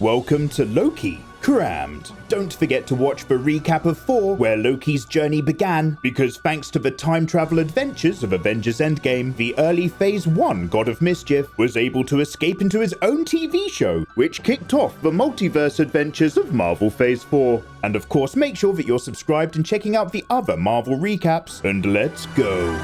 Welcome to Loki, Crammed. Don't forget to watch the recap of 4, where Loki's journey began, because thanks to the time travel adventures of Avengers Endgame, the early Phase 1 God of Mischief was able to escape into his own TV show, which kicked off the multiverse adventures of Marvel Phase 4. And of course, make sure that you're subscribed and checking out the other Marvel recaps, and let's go.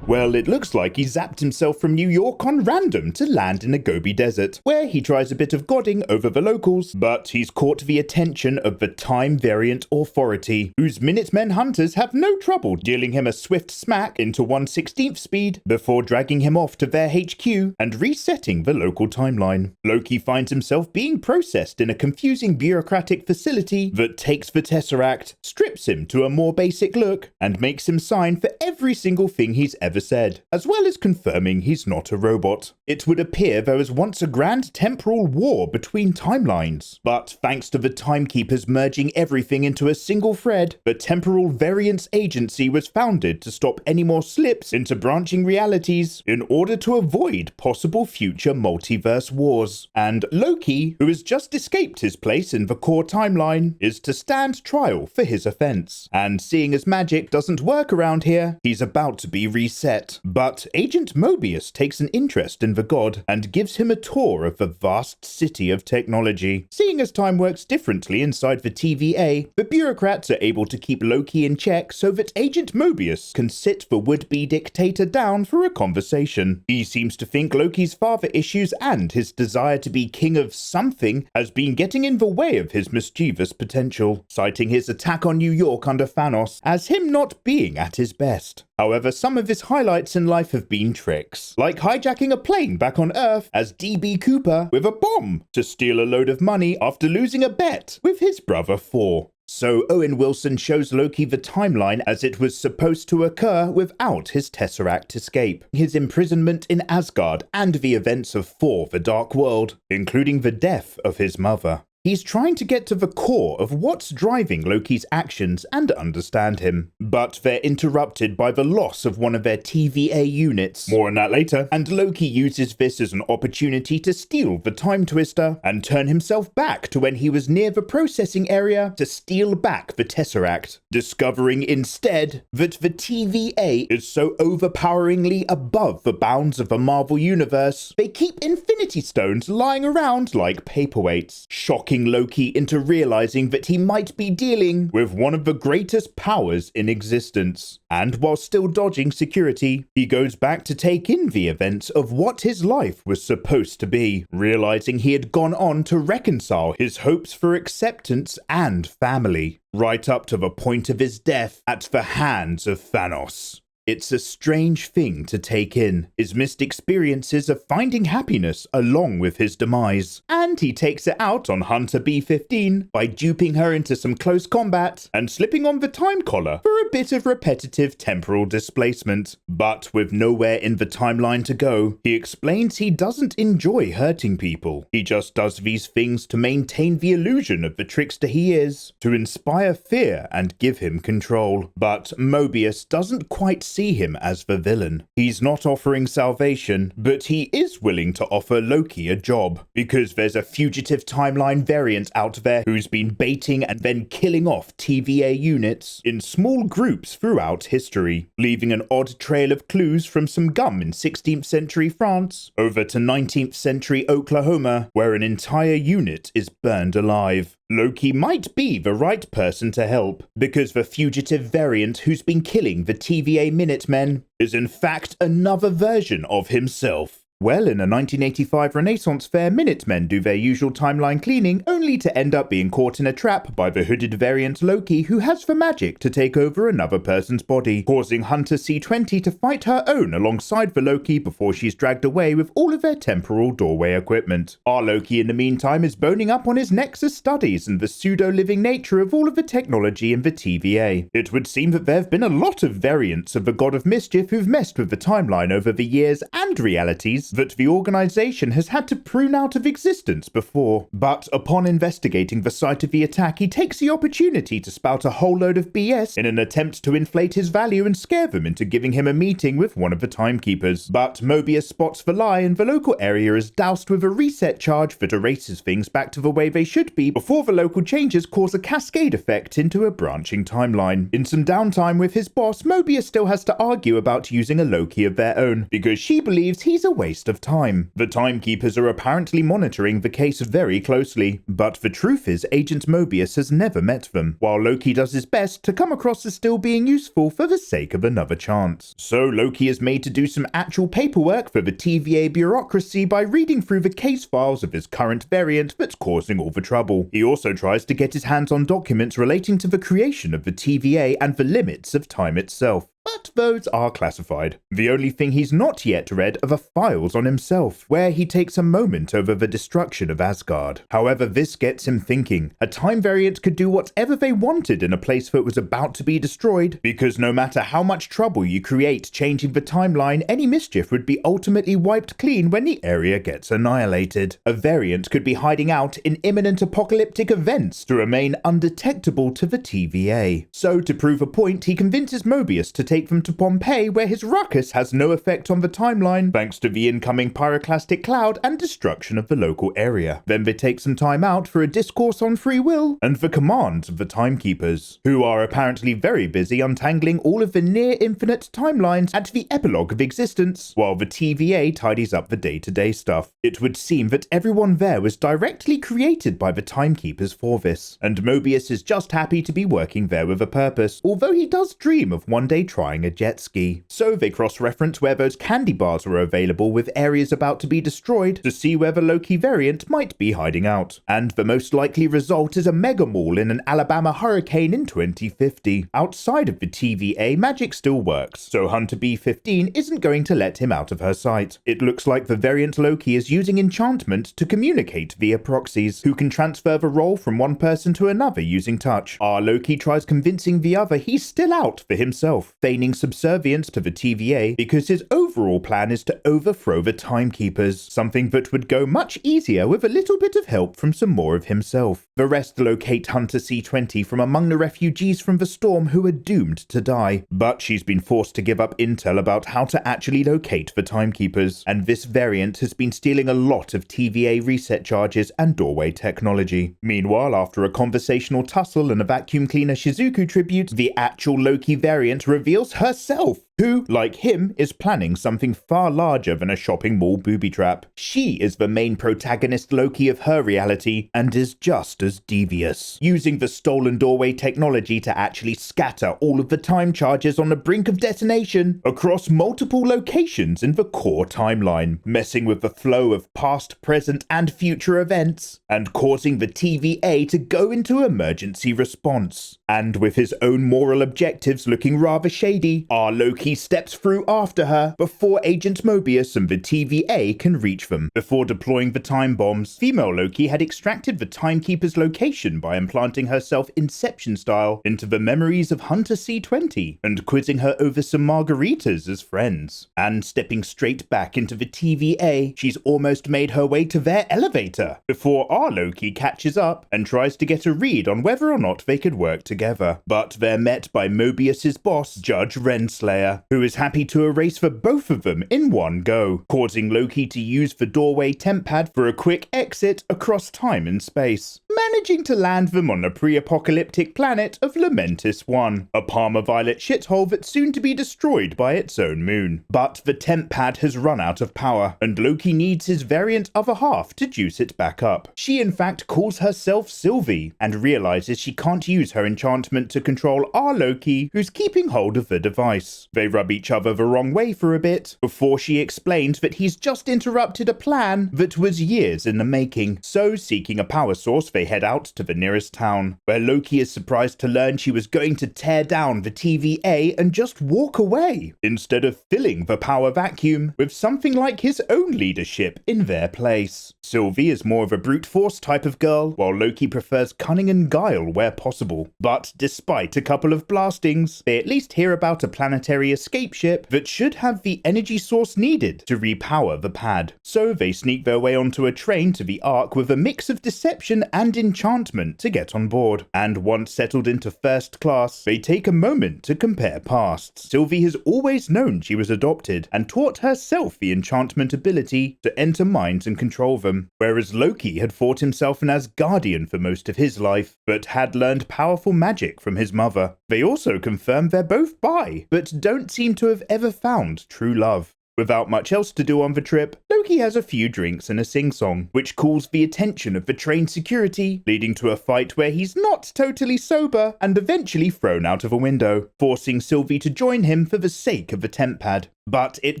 Well, it looks like he zapped himself from New York on random to land in a Gobi Desert, where he tries a bit of godding over the locals, but he's caught the attention of the Time Variant Authority, whose Minutemen hunters have no trouble dealing him a swift smack into 1/16th speed before dragging him off to their HQ and resetting the local timeline. Loki finds himself being processed in a confusing bureaucratic facility that takes the Tesseract, strips him to a more basic look, and makes him sign for every single thing he's ever said, as well as confirming he's not a robot. It would appear there was once a grand temporal war between timelines, but thanks to the Timekeepers merging everything into a single thread, the Temporal Variance Agency was founded to stop any more slips into branching realities in order to avoid possible future multiverse wars. And Loki, who has just escaped his place in the core timeline, is to stand trial for his offense. And seeing as magic doesn't work around here, he's about to be reset. But Agent Mobius takes an interest in the god and gives him a tour of the vast city of technology. Seeing as time works differently inside the TVA, the bureaucrats are able to keep Loki in check so that Agent Mobius can sit the would-be dictator down for a conversation. He seems to think Loki's father issues and his desire to be king of something has been getting in the way of his mischievous potential, citing his attack on New York under Thanos as him not being at his best. However, some of his highlights in life have been tricks, like hijacking a plane back on Earth as DB Cooper with a bomb to steal a load of money after losing a bet with his brother Thor. So Owen Wilson shows Loki the timeline as it was supposed to occur without his Tesseract escape, his imprisonment in Asgard, and the events of Thor: The Dark World, including the death of his mother. He's trying to get to the core of what's driving Loki's actions and understand him, but they're interrupted by the loss of one of their TVA units. More on that later. And Loki uses this as an opportunity to steal the Time Twister and turn himself back to when he was near the processing area to steal back the Tesseract, discovering instead that the TVA is so overpoweringly above the bounds of the Marvel Universe, they keep Infinity Stones lying around like paperweights, shocking Loki into realizing that he might be dealing with one of the greatest powers in existence. And while still dodging security, he goes back to take in the events of what his life was supposed to be, realizing he had gone on to reconcile his hopes for acceptance and family, right up to the point of his death at the hands of Thanos. It's a strange thing to take in, his missed experiences of finding happiness along with his demise. And he takes it out on Hunter B-15 by duping her into some close combat and slipping on the time collar for a bit of repetitive temporal displacement. But with nowhere in the timeline to go, he explains he doesn't enjoy hurting people. He just does these things to maintain the illusion of the trickster he is, to inspire fear and give him control. But Mobius doesn't quite see him as the villain. He's not offering salvation, but he is willing to offer Loki a job, because there's a fugitive timeline variant out there who's been baiting and then killing off TVA units in small groups throughout history, leaving an odd trail of clues from some gum in 16th century France over to 19th century Oklahoma, where an entire unit is burned alive. Loki might be the right person to help, because the fugitive variant who's been killing the TVA Minutemen is in fact another version of himself. Well, in a 1985 Renaissance fair, Minutemen do their usual timeline cleaning, only to end up being caught in a trap by the hooded variant Loki, who has the magic to take over another person's body, causing Hunter C-20 to fight her own alongside the Loki before she's dragged away with all of their temporal doorway equipment. Our Loki, in the meantime, is boning up on his Nexus studies and the pseudo-living nature of all of the technology in the TVA. It would seem that there have been a lot of variants of the God of Mischief who've messed with the timeline over the years and realities abilities that the organization has had to prune out of existence before. But upon investigating the site of the attack, he takes the opportunity to spout a whole load of BS in an attempt to inflate his value and scare them into giving him a meeting with one of the timekeepers. But Mobius spots the lie, and the local area is doused with a reset charge that erases things back to the way they should be before the local changes cause a cascade effect into a branching timeline. In some downtime with his boss, Mobius still has to argue about using a Loki of their own, because she believes he's a waste of time. The timekeepers are apparently monitoring the case very closely, but the truth is Agent Mobius has never met them, while Loki does his best to come across as still being useful for the sake of another chance. So Loki is made to do some actual paperwork for the TVA bureaucracy by reading through the case files of his current variant that's causing all the trouble. He also tries to get his hands on documents relating to the creation of the TVA and the limits of time itself. But those are classified. The only thing he's not yet read are the files on himself, where he takes a moment over the destruction of Asgard. However, this gets him thinking. A time variant could do whatever they wanted in a place that was about to be destroyed, because no matter how much trouble you create changing the timeline, any mischief would be ultimately wiped clean when the area gets annihilated. A variant could be hiding out in imminent apocalyptic events to remain undetectable to the TVA. So, to prove a point, he convinces Mobius to take them to Pompeii, where his ruckus has no effect on the timeline thanks to the incoming pyroclastic cloud and destruction of the local area. Then they take some time out for a discourse on free will and the commands of the timekeepers, who are apparently very busy untangling all of the near-infinite timelines at the epilogue of existence, while the TVA tidies up the day-to-day stuff. It would seem that everyone there was directly created by the timekeepers for this, and Mobius is just happy to be working there with a purpose, although he does dream of one day trying a jet ski. So they cross-reference where those candy bars were available with areas about to be destroyed to see where the Loki variant might be hiding out. And the most likely result is a mega mall in an Alabama hurricane in 2050. Outside of the TVA, magic still works, so Hunter B-15 isn't going to let him out of her sight. It looks like the variant Loki is using enchantment to communicate via proxies, who can transfer the role from one person to another using touch. Our Loki tries convincing the other he's still out for himself, feigning subservience to the TVA because his overall plan is to overthrow the timekeepers, something that would go much easier with a little bit of help from some more of himself. The rest locate Hunter C-20 from among the refugees from the storm who are doomed to die, but she's been forced to give up intel about how to actually locate the timekeepers, and this variant has been stealing a lot of TVA reset charges and doorway technology. Meanwhile, after a conversational tussle and a vacuum cleaner Shizuku tribute, the actual Loki variant reveals herself, who, like him, is planning something far larger than a shopping mall booby trap. She is the main protagonist Loki of her reality, and is just as devious, using the stolen doorway technology to actually scatter all of the time charges on the brink of detonation across multiple locations in the core timeline, messing with the flow of past, present, and future events, and causing the TVA to go into emergency response. And with his own moral objectives looking rather shady, our Loki steps through after her before Agent Mobius and the TVA can reach them. Before deploying the time bombs, female Loki had extracted the timekeeper's location by implanting herself Inception style into the memories of Hunter C-20 and quizzing her over some margaritas as friends. And stepping straight back into the TVA, she's almost made her way to their elevator before our Loki catches up and tries to get a read on whether or not they could work together. But they're met by Mobius's boss, Judge Renslayer, who is happy to erase for both of them in one go, causing Loki to use the doorway temp pad for a quick exit across time and space, managing to land them on the pre-apocalyptic planet of Lamentis 1, a Parma Violet shithole that's soon to be destroyed by its own moon. But the temp pad has run out of power, and Loki needs his variant other half to juice it back up. She in fact calls herself Sylvie, and realizes she can't use her enchantment to control our Loki, who's keeping hold of the device. They rub each other the wrong way for a bit, before she explains that he's just interrupted a plan that was years in the making. So, seeking a power source, they head out to the nearest town, where Loki is surprised to learn she was going to tear down the TVA and just walk away, instead of filling the power vacuum with something like his own leadership in their place. Sylvie is more of a brute force type of girl, while Loki prefers cunning and guile where possible. But despite a couple of blastings, they at least hear about a planetary escape ship that should have the energy source needed to repower the pad. So they sneak their way onto a train to the Ark with a mix of deception and enchantment to get on board. And once settled into first class, they take a moment to compare pasts. Sylvie has always known she was adopted and taught herself the enchantment ability to enter minds and control them, whereas Loki had thought himself an Asgardian for most of his life, but had learned powerful magic from his mother. They also confirm they're both bi, but don't seem to have ever found true love. Without much else to do on the trip, Loki has a few drinks and a sing-song, which calls the attention of the train security, leading to a fight where he's not totally sober and eventually thrown out of a window, forcing Sylvie to join him for the sake of the temp pad. But it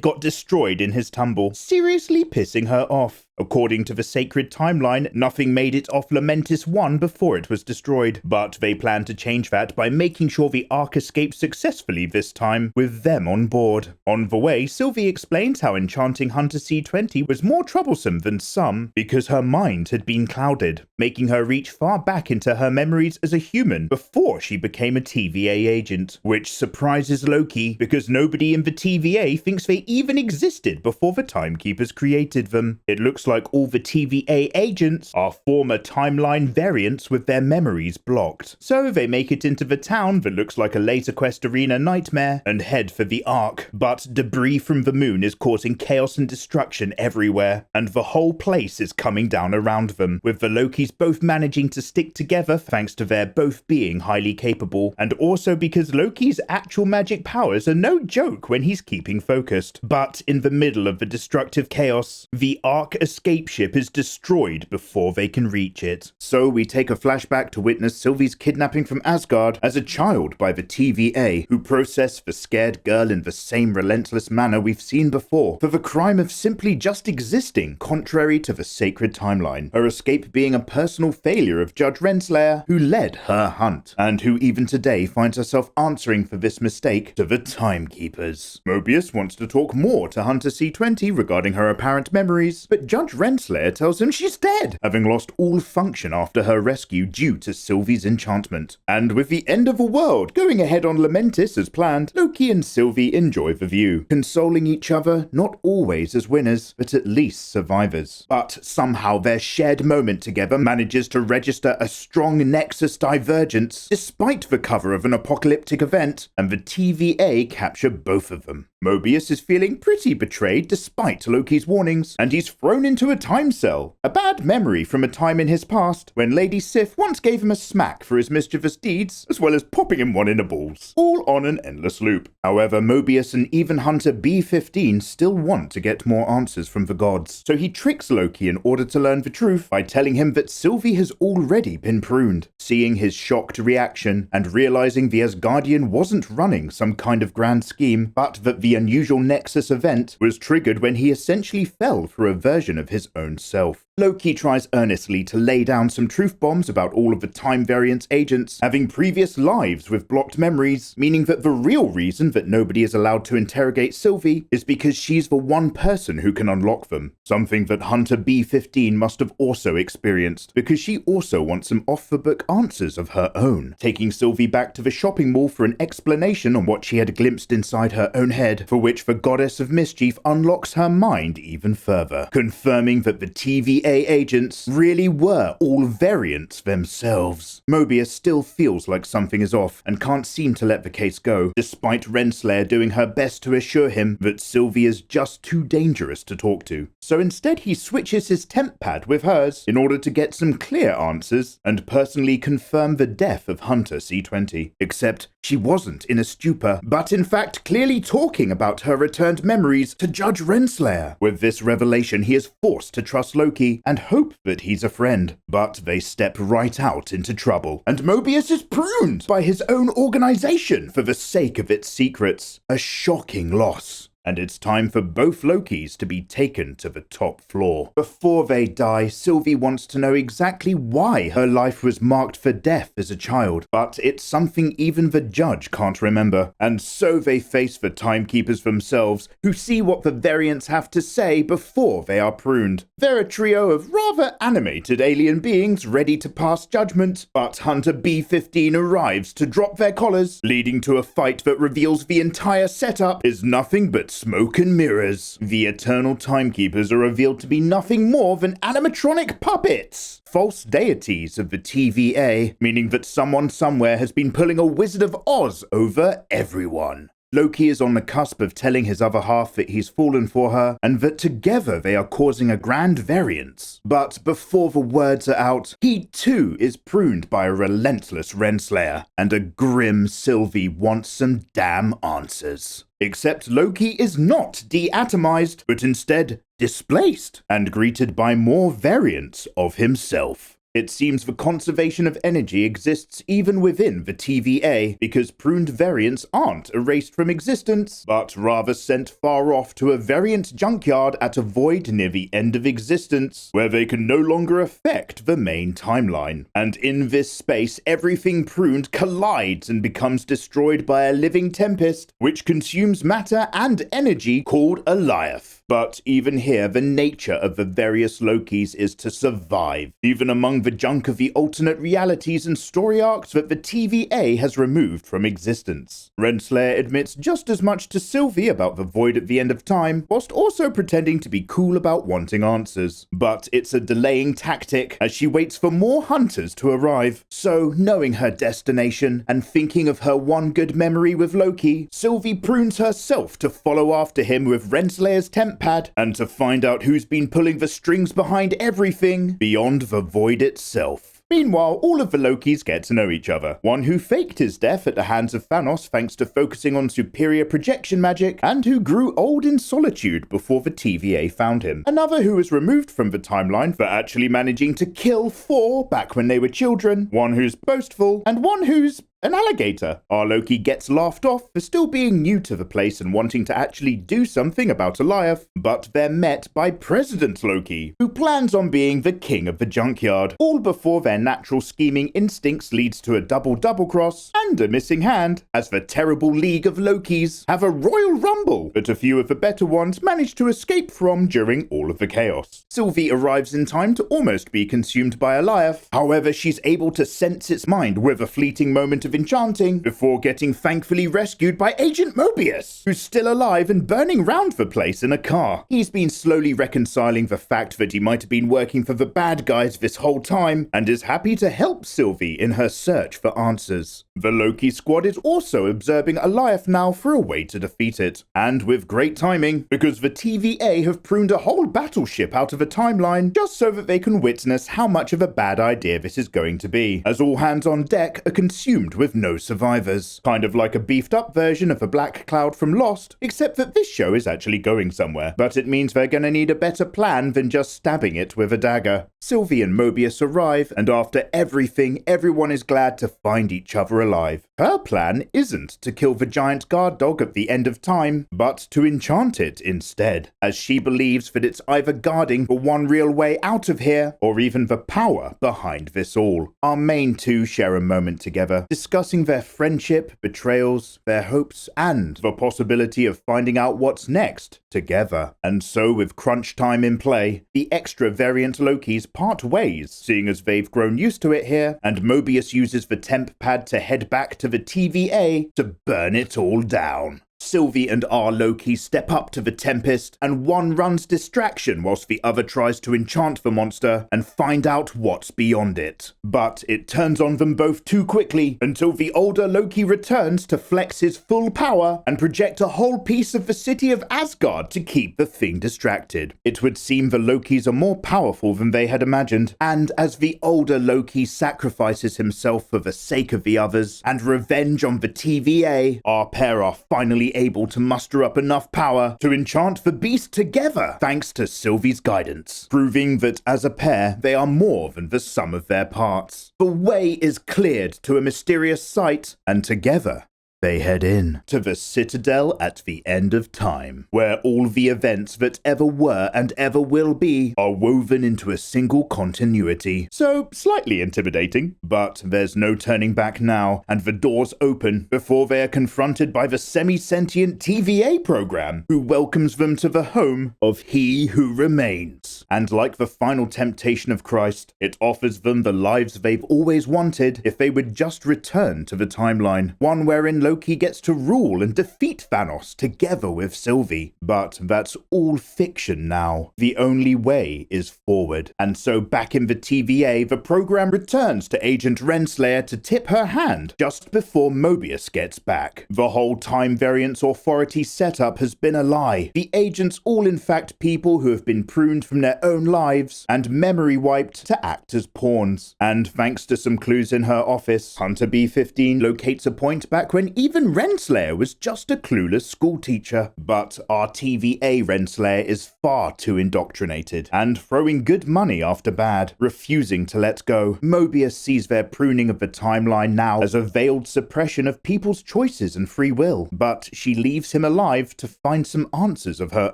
got destroyed in his tumble, seriously pissing her off. According to the sacred timeline, nothing made it off Lamentis 1 before it was destroyed, but they plan to change that by making sure the Ark escapes successfully this time, with them on board. On the way, Sylvie explains how enchanting Hunter C20 was more troublesome than some, because her mind had been clouded, making her reach far back into her memories as a human before she became a TVA agent, which surprises Loki because nobody in the TVA thinks they even existed before the Timekeepers created them. It looks like all the TVA agents are former timeline variants with their memories blocked. So they make it into the town that looks like a later quest arena nightmare and head for the Ark. But debris from the moon is causing chaos and destruction everywhere, and the whole place is coming down around them, with the Lokis both managing to stick together thanks to their both being highly capable, and also because Loki's actual magic powers are no joke when he's keeping focused. But in the middle of the destructive chaos, the Ark escape ship is destroyed before they can reach it. So we take a flashback to witness Sylvie's kidnapping from Asgard as a child by the TVA, who process the scared girl in the same relentless manner we've seen before, for the crime of simply just existing contrary to the sacred timeline, her escape being a personal failure of Judge Renslayer, who led her hunt, and who even today finds herself answering for this mistake to the Timekeepers. Mobius wants to talk more to Hunter C20 regarding her apparent memories, but Judge Renslayer tells him she's dead, having lost all function after her rescue due to Sylvie's enchantment. And with the end of the world going ahead on Lamentis as planned, Loki and Sylvie enjoy the view, consoling each other, not always as winners, but at least survivors. But somehow their shared moment together manages to register a strong Nexus divergence, despite the cover of an apocalyptic event, and the TVA capture both of them. Mobius is feeling pretty betrayed despite Loki's warnings, and he's thrown into a time cell, a bad memory from a time in his past when Lady Sif once gave him a smack for his mischievous deeds, as well as popping him one in the balls, all on an endless loop. However, Mobius and even Hunter B15 still want to get more answers from the gods, so he tricks Loki in order to learn the truth by telling him that Sylvie has already been pruned. Seeing his shocked reaction and realizing the Asgardian wasn't running some kind of grand scheme, but that the unusual Nexus event was triggered when he essentially fell through a version of his own self. Loki tries earnestly to lay down some truth bombs about all of the time variance agents having previous lives with blocked memories, meaning that the real reason that nobody is allowed to interrogate Sylvie is because she's the one person who can unlock them. Something that Hunter B15 must have also experienced, because she also wants some off-the-book answers of her own, taking Sylvie back to the shopping mall for an explanation on what she had glimpsed inside her own head, for which the goddess of mischief unlocks her mind even further, confirming that the TVA agents really were all variants themselves. Mobius still feels like something is off and can't seem to let the case go, despite Renslayer doing her best to assure him that Sylvie is just too dangerous to talk to. So instead he switches his temp pad with hers in order to get some clear answers and personally confirm the death of Hunter C20. Except she wasn't in a stupor, but in fact clearly talking about her returned memories to Judge Renslayer. With this revelation, he is forced to trust Loki and hope that he's a friend. But they step right out into trouble, and Mobius is pruned by his own organization for the sake of its secrets. A shocking loss. and it's time for both Lokis to be taken to the top floor. Before they die, Sylvie wants to know exactly why her life was marked for death as a child, but it's something even the judge can't remember, and so they face the timekeepers themselves, who see what the variants have to say before they are pruned. They're a trio of rather animated alien beings ready to pass judgment, but Hunter B-15 arrives to drop their collars, leading to a fight that reveals the entire setup is nothing but smoke and mirrors. The eternal timekeepers are revealed to be nothing more than animatronic puppets, false deities of the TVA, meaning that someone somewhere has been pulling a Wizard of Oz over everyone. Loki is on the cusp of telling his other half that he's fallen for her, and that together they are causing a grand variance. But before the words are out, he too is pruned by a relentless Renslayer, and a grim Sylvie wants some damn answers. Except Loki is not deatomized, but instead displaced, and greeted by more variants of himself. It seems the conservation of energy exists even within the TVA, because pruned variants aren't erased from existence, but rather sent far off to a variant junkyard at a void near the end of existence, where they can no longer affect the main timeline. And in this space, everything pruned collides and becomes destroyed by a living tempest, which consumes matter and energy called a Lyath. But even here, the nature of the various Lokis is to survive, even among the junk of the alternate realities and story arcs that the TVA has removed from existence. Renslayer admits just as much to Sylvie about the void at the end of time, whilst also pretending to be cool about wanting answers. But it's a delaying tactic, as she waits for more hunters to arrive. So, knowing her destination, and thinking of her one good memory with Loki, Sylvie prunes herself to follow after him with Renslayer's temp pad, and to find out who's been pulling the strings behind everything beyond the void itself. Meanwhile, all of the Lokis get to know each other. One who faked his death at the hands of Thanos thanks to focusing on superior projection magic, and who grew old in solitude before the TVA found him. Another who was removed from the timeline for actually managing to kill Thor back when they were children. One who's boastful, and one who's an alligator. Our Loki gets laughed off for still being new to the place and wanting to actually do something about Goliath, but they're met by President Loki, who plans on being the king of the junkyard, all before their natural scheming instincts leads to a double cross and a missing hand, as the terrible League of Lokis have a royal rumble that a few of the better ones manage to escape from during all of the chaos. Sylvie arrives in time to almost be consumed by Goliath. However, she's able to sense its mind with a fleeting moment of enchanting before getting thankfully rescued by Agent Mobius, who's still alive and burning round the place in a car. He's been slowly reconciling the fact that he might have been working for the bad guys this whole time, and is happy to help Sylvie in her search for answers. The Loki squad is also observing Goliath now for a way to defeat it, and with great timing, because the TVA have pruned a whole battleship out of a timeline just so that they can witness how much of a bad idea this is going to be, as all hands on deck are consumed with no survivors. Kind of like a beefed up version of the Black Cloud from Lost, except that this show is actually going somewhere, but it means they're gonna need a better plan than just stabbing it with a dagger. Sylvie and Mobius arrive, and after everything, everyone is glad to find each other alive. Her plan isn't to kill the giant guard dog at the end of time, but to enchant it instead, as she believes that it's either guarding the one real way out of here, or even the power behind this all. Our main two share a moment together, discussing their friendship, betrayals, their hopes, and the possibility of finding out what's next together. And so, with crunch time in play, the extra variant Lokis part ways, seeing as they've grown used to it here, and Mobius uses the temp pad to head back to the TVA to burn it all down. Sylvie and our Loki step up to the Tempest, and one runs distraction whilst the other tries to enchant the monster and find out what's beyond it. But it turns on them both too quickly, until the older Loki returns to flex his full power and project a whole piece of the city of Asgard to keep the thing distracted. It would seem the Lokis are more powerful than they had imagined, and as the older Loki sacrifices himself for the sake of the others and revenge on the TVA, our pair are finally able to muster up enough power to enchant the beast together, thanks to Sylvie's guidance, proving that as a pair they are more than the sum of their parts. The way is cleared to a mysterious sight, and together they head in to the Citadel at the end of time, where all the events that ever were and ever will be are woven into a single continuity. So, slightly intimidating, but there's no turning back now, and the doors open before they are confronted by the semi-sentient TVA program, who welcomes them to the home of He Who Remains. And like the final temptation of Christ, it offers them the lives they've always wanted if they would just return to the timeline, one wherein Loki gets to rule and defeat Thanos together with Sylvie. But that's all fiction now. The only way is forward. And so back in the TVA, the program returns to Agent Renslayer to tip her hand just before Mobius gets back. The whole time variance authority setup has been a lie. The agents all in fact people who have been pruned from their own lives and memory wiped to act as pawns. And thanks to some clues in her office, Hunter B-15 locates a point back when even Renslayer was just a clueless schoolteacher. But our TVA Renslayer is far too indoctrinated and throwing good money after bad, refusing to let go. Mobius sees their pruning of the timeline now as a veiled suppression of people's choices and free will, but she leaves him alive to find some answers of her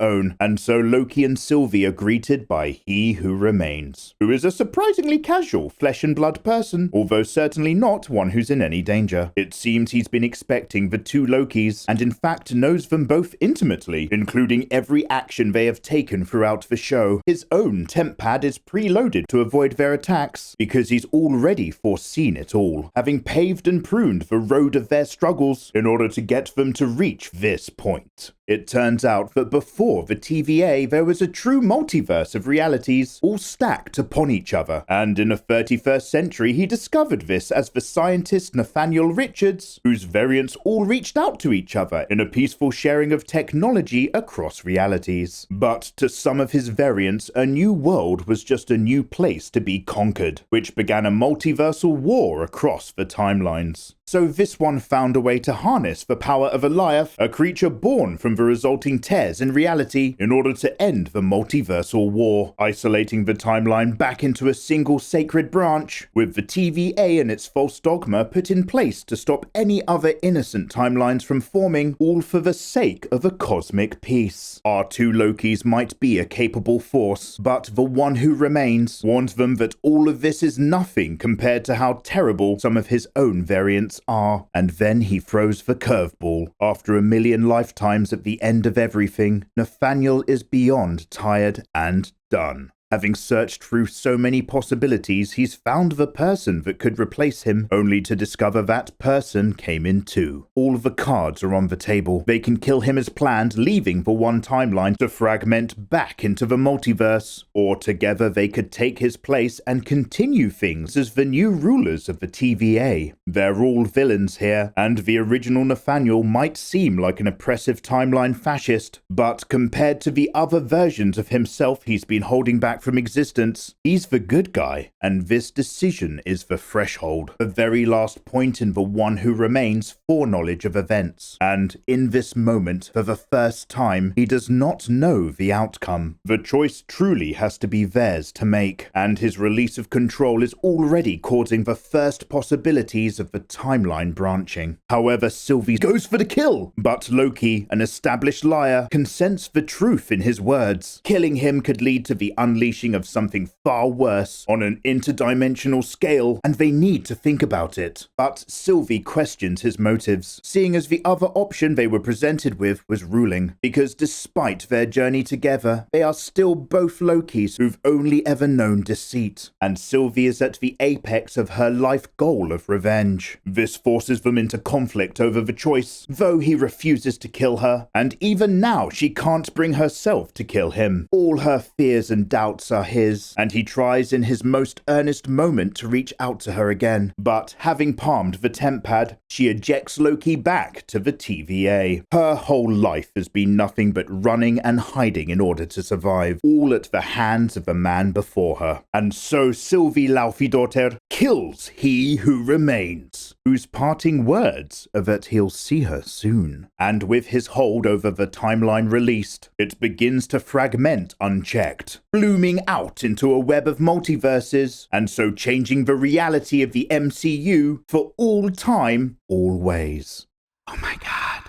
own, and so Loki and Sylvie are greeted by He Who Remains, who is a surprisingly casual flesh and blood person, although certainly not one who's in any danger. It seems he's been expecting the two Lokis, and in fact knows them both intimately, including every action they have taken throughout the show. His own temp pad is preloaded to avoid their attacks, because he's already foreseen it all, having paved and pruned the road of their struggles in order to get them to reach this point. It turns out that before the TVA, there was a true multiverse of realities, all stacked upon each other, and in the 31st century he discovered this as the scientist Nathaniel Richards, whose variants all reached out to each other in a peaceful sharing of technology across realities. But to some of his variants, a new world was just a new place to be conquered, which began a multiversal war across the timelines. So this one found a way to harness the power of Eliath, a creature born from the resulting tears in reality, in order to end the multiversal war, isolating the timeline back into a single sacred branch, with the TVA and its false dogma put in place to stop any other innocent timelines from forming, all for the sake of a cosmic peace. Our two Lokis might be a capable force, but the one who remains warned them that all of this is nothing compared to how terrible some of his own variants are. And then he throws the curveball. After a million lifetimes at the end of everything, Nathaniel is beyond tired and done. Having searched through so many possibilities, he's found the person that could replace him, only to discover that person came in too. All the cards are on the table. They can kill him as planned, leaving the one timeline to fragment back into the multiverse, or together they could take his place and continue things as the new rulers of the TVA. They're all villains here, and the original Nathaniel might seem like an oppressive timeline fascist, but compared to the other versions of himself he's been holding back from existence, he's the good guy, and this decision is the threshold, the very last point in the One Who Remains foreknowledge of events. And in this moment, for the first time, he does not know the outcome. The choice truly has to be theirs to make, and his release of control is already causing the first possibilities of the timeline branching. However, Sylvie goes for the kill, but Loki, an established liar, can sense the truth in his words. Killing him could lead to the unleashing of something far worse on an interdimensional scale, and they need to think about it. But Sylvie questions his motives, seeing as the other option they were presented with was ruling, because despite their journey together, they are still both Lokis who've only ever known deceit, and Sylvie is at the apex of her life goal of revenge. This forces them into conflict over the choice, though he refuses to kill her, and even now she can't bring herself to kill him. All her fears and doubts are his, and he tries in his most earnest moment to reach out to her again. But having palmed the temp pad, she ejects Loki back to the TVA. Her whole life has been nothing but running and hiding in order to survive, all at the hands of the man before her. And so Sylvie Laufey-Daughter kills He Who Remains, whose parting words are that he'll see her soon. And with his hold over the timeline released, it begins to fragment unchecked, blooming out into a web of multiverses, and so changing the reality of the MCU for all time, always. Oh my god.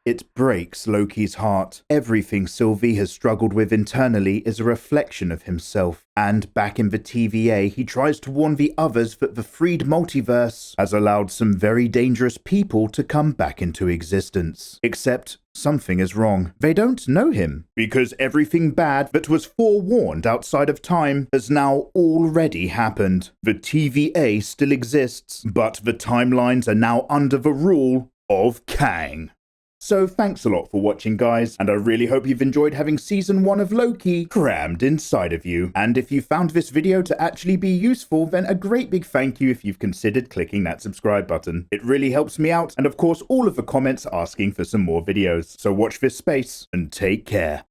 It breaks Loki's heart. Everything Sylvie has struggled with internally is a reflection of himself. And back in the TVA, he tries to warn the others that the freed multiverse has allowed some very dangerous people to come back into existence. Except something is wrong. They don't know him, because everything bad that was forewarned outside of time has now already happened. The TVA still exists, but the timelines are now under the rule of Kang. So thanks a lot for watching, guys, and I really hope you've enjoyed having season 1 of Loki crammed inside of you. And if you found this video to actually be useful, then a great big thank you if you've considered clicking that subscribe button. It really helps me out, and of course all of the comments asking for some more videos. So watch this space and take care.